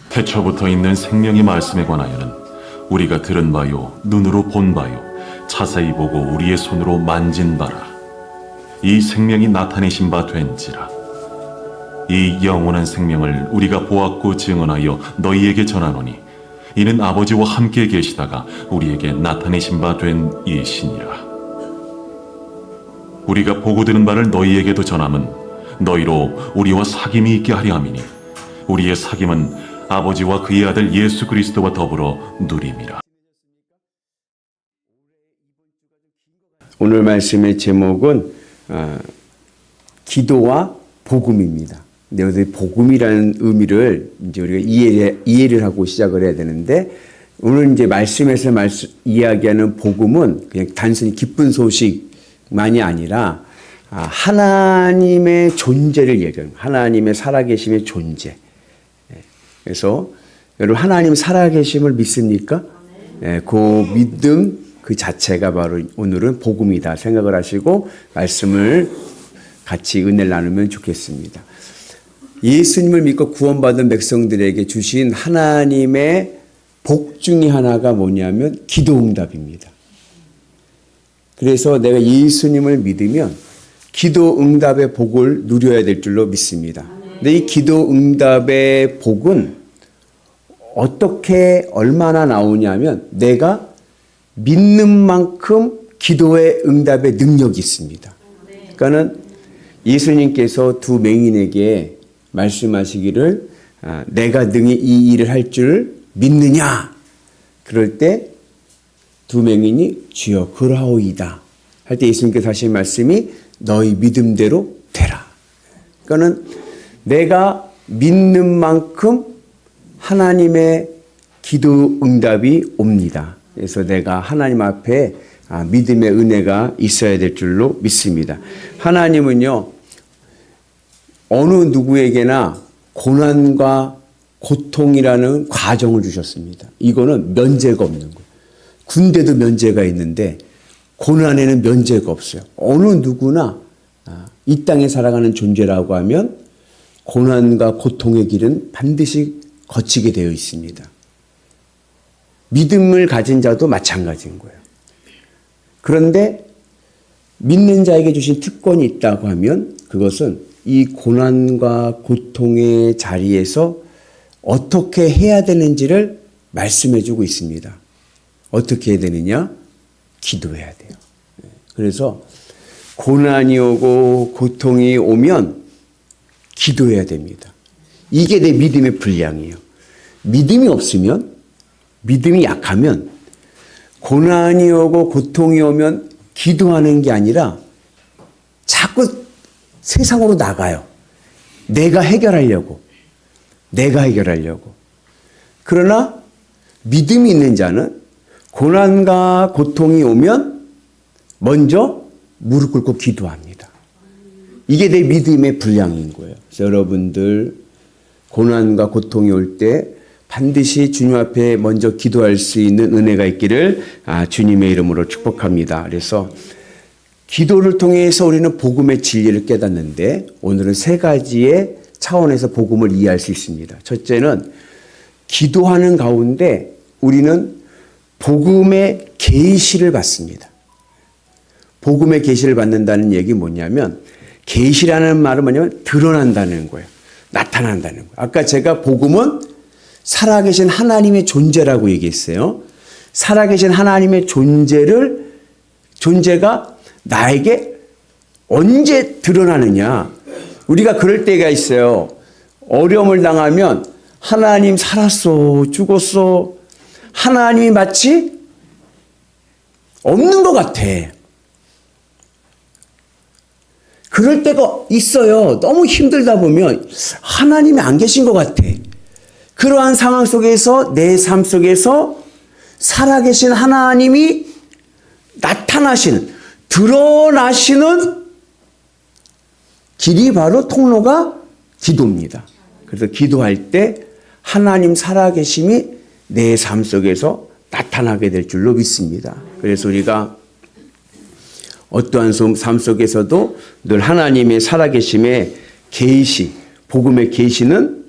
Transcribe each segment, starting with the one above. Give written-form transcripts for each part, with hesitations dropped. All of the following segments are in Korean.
태초부터 있는 생명의 말씀에 관하여는 우리가 들은 바요 눈으로 본 바요 자세히 보고 우리의 손으로 만진 바라. 이 생명이 나타내신 바 된지라. 이 영원한 생명을 우리가 보았고 증언하여 너희에게 전하노니 이는 아버지와 함께 계시다가 우리에게 나타내신 바 된 이시니라. 우리가 보고 들은 바를 너희에게도 전함은 너희로 우리와 사귐이 있게 하려 함이니 우리의 사귐은 아버지와 그의 아들 예수 그리스도와 더불어 누림이라. 오늘 말씀의 제목은 기도와 복음입니다. 근데 여기 복음이라는 의미를 이제 우리가 이해를 하고 시작을 해야 되는데, 오늘 이제 말씀에서 이야기하는 복음은 그냥 단순히 기쁜 소식만이 아니라 하나님의 존재를 얘기하는, 하나님의 살아계심의 존재. 그래서 여러분, 하나님 살아계심을 믿습니까? 그 믿음 그 자체가 바로 오늘은 복음이다 생각을 하시고 말씀을 같이 은혜를 나누면 좋겠습니다. 예수님을 믿고 구원받은 백성들에게 주신 하나님의 복 중에 하나가 뭐냐면 기도응답입니다. 그래서 내가 예수님을 믿으면 기도응답의 복을 누려야 될 줄로 믿습니다. 근데 이 기도응답의 복은 어떻게 얼마나 나오냐면 내가 믿는 만큼 기도의 응답의 능력이 있습니다. 그러니까는 예수님께서 두 맹인에게 말씀하시기를 내가 능히 이 일을 할 줄 믿느냐? 그럴 때 두 맹인이 주여 그러하오이다 할 때 예수님께서 하신 말씀이 너희 믿음대로 되라. 그러니까는 내가 믿는 만큼 하나님의 기도 응답이 옵니다. 그래서 내가 하나님 앞에 믿음의 은혜가 있어야 될 줄로 믿습니다. 하나님은요, 어느 누구에게나 고난과 고통이라는 과정을 주셨습니다. 이거는 면제가 없는 거예요. 군대도 면제가 있는데 고난에는 면제가 없어요. 어느 누구나 이 땅에 살아가는 존재라고 하면 고난과 고통의 길은 반드시 거치게 되어 있습니다. 믿음을 가진 자도 마찬가지인 거예요. 그런데 믿는 자에게 주신 특권이 있다고 하면 그것은 이 고난과 고통의 자리에서 어떻게 해야 되는지를 말씀해 주고 있습니다. 어떻게 해야 되느냐? 기도해야 돼요. 그래서 고난이 오고 고통이 오면 기도해야 됩니다. 이게 내 믿음의 분량이에요. 믿음이 없으면, 믿음이 약하면 고난이 오고 고통이 오면 기도하는 게 아니라 자꾸 세상으로 나가요. 내가 해결하려고. 그러나 믿음이 있는 자는 고난과 고통이 오면 먼저 무릎 꿇고 기도합니다. 이게 내 믿음의 분량인 거예요. 그래서 여러분들 고난과 고통이 올 때 반드시 주님 앞에 먼저 기도할 수 있는 은혜가 있기를 주님의 이름으로 축복합니다. 그래서 기도를 통해서 우리는 복음의 진리를 깨닫는데 오늘은 세 가지의 차원에서 복음을 이해할 수 있습니다. 첫째는 기도하는 가운데 우리는 복음의 계시를 받습니다. 복음의 계시를 받는다는 얘기 뭐냐면, 계시라는 말은 뭐냐면 드러난다는 거예요. 나타난다는 거예요. 아까 제가 복음은 살아계신 하나님의 존재라고 얘기했어요. 살아계신 하나님의 존재가 나에게 언제 드러나느냐. 우리가 그럴 때가 있어요. 어려움을 당하면 하나님 살았어, 죽었어. 하나님이 마치 없는 것 같아. 그럴 때가 있어요. 너무 힘들다 보면 하나님이 안 계신 것 같아. 그러한 상황 속에서 내 삶 속에서 살아계신 하나님이 드러나시는 길이 바로 통로가 기도입니다. 그래서 기도할 때 하나님 살아계심이 내 삶 속에서 나타나게 될 줄로 믿습니다. 그래서 우리가 어떠한 삶 속에서도 늘 하나님의 살아계심의 계시, 복음의 계시는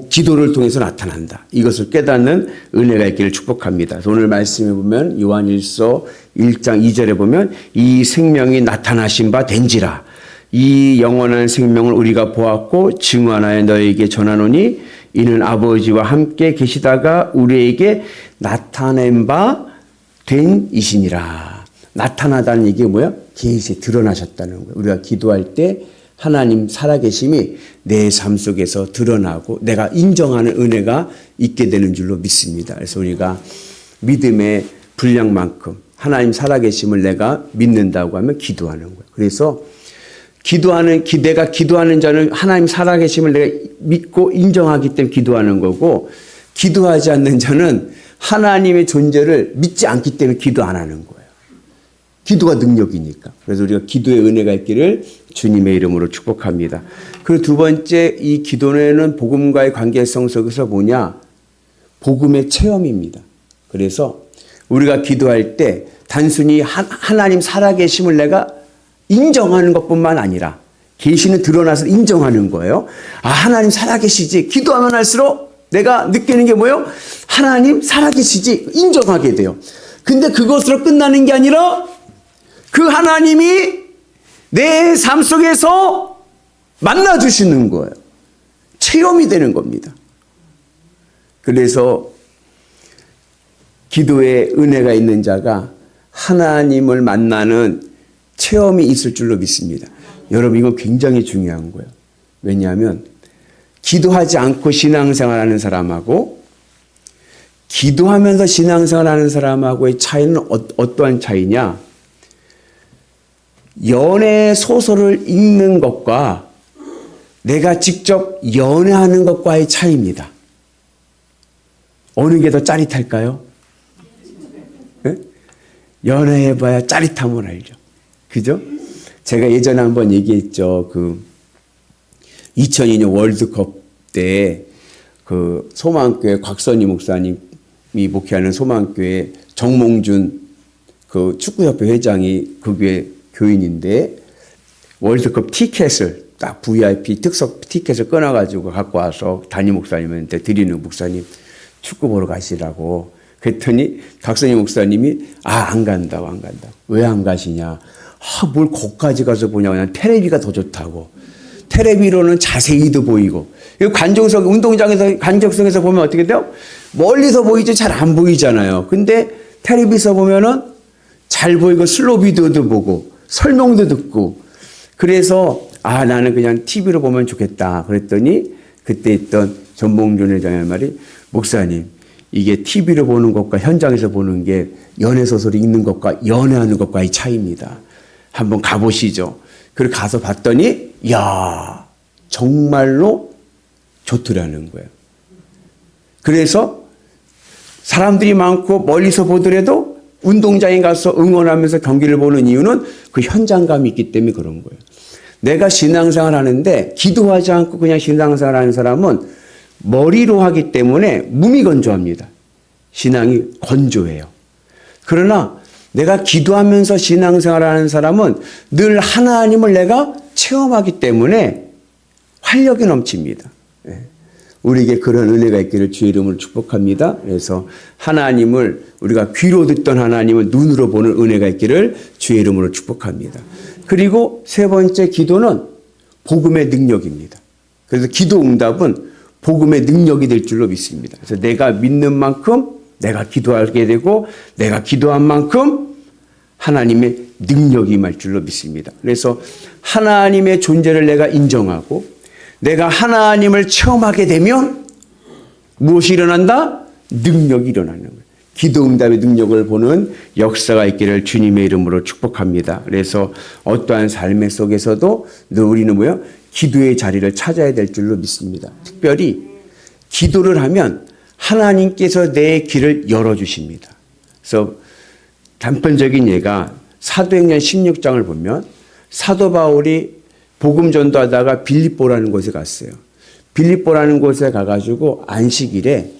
기도를 통해서 나타난다. 이것을 깨닫는 은혜가 있기를 축복합니다. 오늘 말씀에 보면 요한일서 1장 2절에 보면 이 생명이 나타나신 바 된지라. 이 영원한 생명을 우리가 보았고 증언하여 너희에게 전하노니 이는 아버지와 함께 계시다가 우리에게 나타낸 바 된 이시니라. 나타나다는 얘기가 뭐야? 계시에 드러나셨다는 거예요. 우리가 기도할 때 하나님 살아계심이 내 삶 속에서 드러나고 내가 인정하는 은혜가 있게 되는 줄로 믿습니다. 그래서 우리가 믿음의 분량만큼 하나님 살아계심을 내가 믿는다고 하면 기도하는 거예요. 그래서 내가 기도하는 자는 하나님 살아계심을 내가 믿고 인정하기 때문에 기도하는 거고, 기도하지 않는 자는 하나님의 존재를 믿지 않기 때문에 기도 안 하는 거예요. 기도가 능력이니까. 그래서 우리가 기도의 은혜가 있기를 주님의 이름으로 축복합니다. 그리고 두 번째, 이 기도는 복음과의 관계성 속에서 뭐냐? 복음의 체험입니다. 그래서 우리가 기도할 때 단순히 하나님 살아계심을 내가 인정하는 것뿐만 아니라, 계시는 드러나서 인정하는 거예요. 아, 하나님 살아계시지. 기도하면 할수록 내가 느끼는 게 뭐예요? 하나님 살아계시지. 인정하게 돼요. 근데 그것으로 끝나는 게 아니라 그 하나님이 내 삶 속에서 만나주시는 거예요. 체험이 되는 겁니다. 그래서 기도에 은혜가 있는 자가 하나님을 만나는 체험이 있을 줄로 믿습니다. 여러분, 이건 굉장히 중요한 거예요. 왜냐하면 기도하지 않고 신앙생활하는 사람하고 기도하면서 신앙생활하는 사람하고의 차이는 어떠한 차이냐? 연애 소설을 읽는 것과 내가 직접 연애하는 것과의 차이입니다. 어느 게 더 짜릿할까요? 네? 연애해봐야 짜릿함을 알죠. 그죠? 제가 예전에 한번 얘기했죠. 2002년 월드컵 때 소망교회 곽선희 목사님이 목회하는 소망교회 정몽준 축구협회 회장이 그 교회 교인인데, 월드컵 티켓을 딱 VIP 특석 티켓을 끊어가지고 갖고 와서 담임 목사님한테 드리는, 목사님 축구 보러 가시라고. 그랬더니 곽선희 목사님이 안 간다고. 왜 안 가시냐? 뭘 거기까지 가서 보냐. 그냥 테레비가 더 좋다고. 테레비로는 자세히도 보이고, 관중석, 운동장에서 관중석에서 보면 어떻게 돼요? 멀리서 보이지 잘 안 보이잖아요. 근데 텔레비에서 보면은 잘 보이고 슬로우 비디오도 보고 설명도 듣고, 그래서 나는 그냥 TV로 보면 좋겠다. 그랬더니 그때 있던 전봉준 회장의 말이, 목사님, 이게 TV로 보는 것과 현장에서 보는 게 연애소설이 읽는 것과 연애하는 것과의 차이입니다. 한번 가보시죠. 그리고 가서 봤더니 이야, 정말로 좋더라는 거예요. 그래서 사람들이 많고 멀리서 보더라도 운동장에 가서 응원하면서 경기를 보는 이유는 그 현장감이 있기 때문에 그런 거예요. 내가 신앙생활 하는데 기도하지 않고 그냥 신앙생활 하는 사람은 머리로 하기 때문에 몸이 건조합니다. 신앙이 건조해요. 그러나 내가 기도하면서 신앙생활 하는 사람은 늘 하나님을 내가 체험하기 때문에 활력이 넘칩니다. 우리에게 그런 은혜가 있기를 주의 이름으로 축복합니다. 그래서 하나님을, 우리가 귀로 듣던 하나님을 눈으로 보는 은혜가 있기를 주의 이름으로 축복합니다. 그리고 세 번째, 기도는 복음의 능력입니다. 그래서 기도 응답은 복음의 능력이 될 줄로 믿습니다. 그래서 내가 믿는 만큼 내가 기도하게 되고, 내가 기도한 만큼 하나님의 능력이 임할 줄로 믿습니다. 그래서 하나님의 존재를 내가 인정하고 내가 하나님을 체험하게 되면 무엇이 일어난다? 능력이 일어나는 거예요. 기도 응답의 능력을 보는 역사가 있기를 주님의 이름으로 축복합니다. 그래서 어떠한 삶의 속에서도 늘 우리는 뭐예요? 기도의 자리를 찾아야 될 줄로 믿습니다. 특별히 기도를 하면 하나님께서 내 길을 열어주십니다. 그래서 단편적인 예가 사도행전 16장을 보면 사도 바울이 복음 전도하다가 빌립보라는 곳에 갔어요. 빌립보라는 곳에 가가지고 안식일에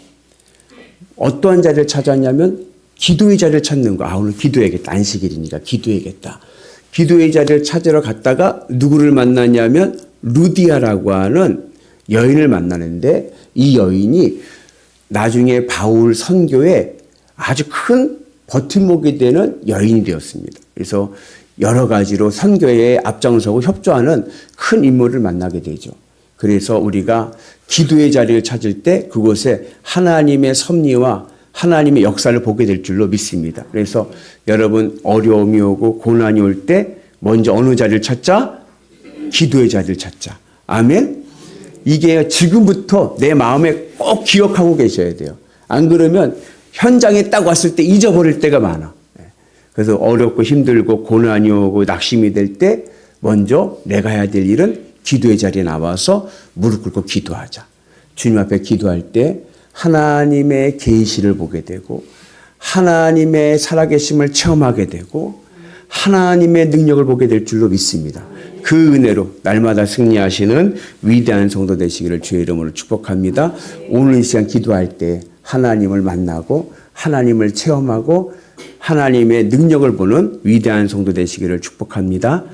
어떠한 자리를 찾았냐면 기도의 자리를 찾는 거. 오늘 기도해야겠다. 안식일이니까 기도해야겠다. 기도의 자리를 찾으러 갔다가 누구를 만났냐면 루디아라고 하는 여인을 만나는데 이 여인이 나중에 바울 선교에 아주 큰 버팀목이 되는 여인이 되었습니다. 그래서 여러 가지로 선교에 앞장서고 협조하는 큰 인물을 만나게 되죠. 그래서 우리가 기도의 자리를 찾을 때 그곳에 하나님의 섭리와 하나님의 역사를 보게 될 줄로 믿습니다. 그래서 여러분 어려움이 오고 고난이 올 때 먼저 어느 자리를 찾자? 기도의 자리를 찾자. 아멘? 이게 지금부터 내 마음에 꼭 기억하고 계셔야 돼요. 안 그러면 현장에 딱 왔을 때 잊어버릴 때가 많아. 그래서 어렵고 힘들고 고난이 오고 낙심이 될 때 먼저 내가 해야 될 일은 기도의 자리에 나와서 무릎 꿇고 기도하자. 주님 앞에 기도할 때 하나님의 계시를 보게 되고 하나님의 살아계심을 체험하게 되고 하나님의 능력을 보게 될 줄로 믿습니다. 그 은혜로 날마다 승리하시는 위대한 성도 되시기를 주의 이름으로 축복합니다. 오늘 이 시간 기도할 때 하나님을 만나고 하나님을 체험하고 하나님의 능력을 보는 위대한 성도 되시기를 축복합니다.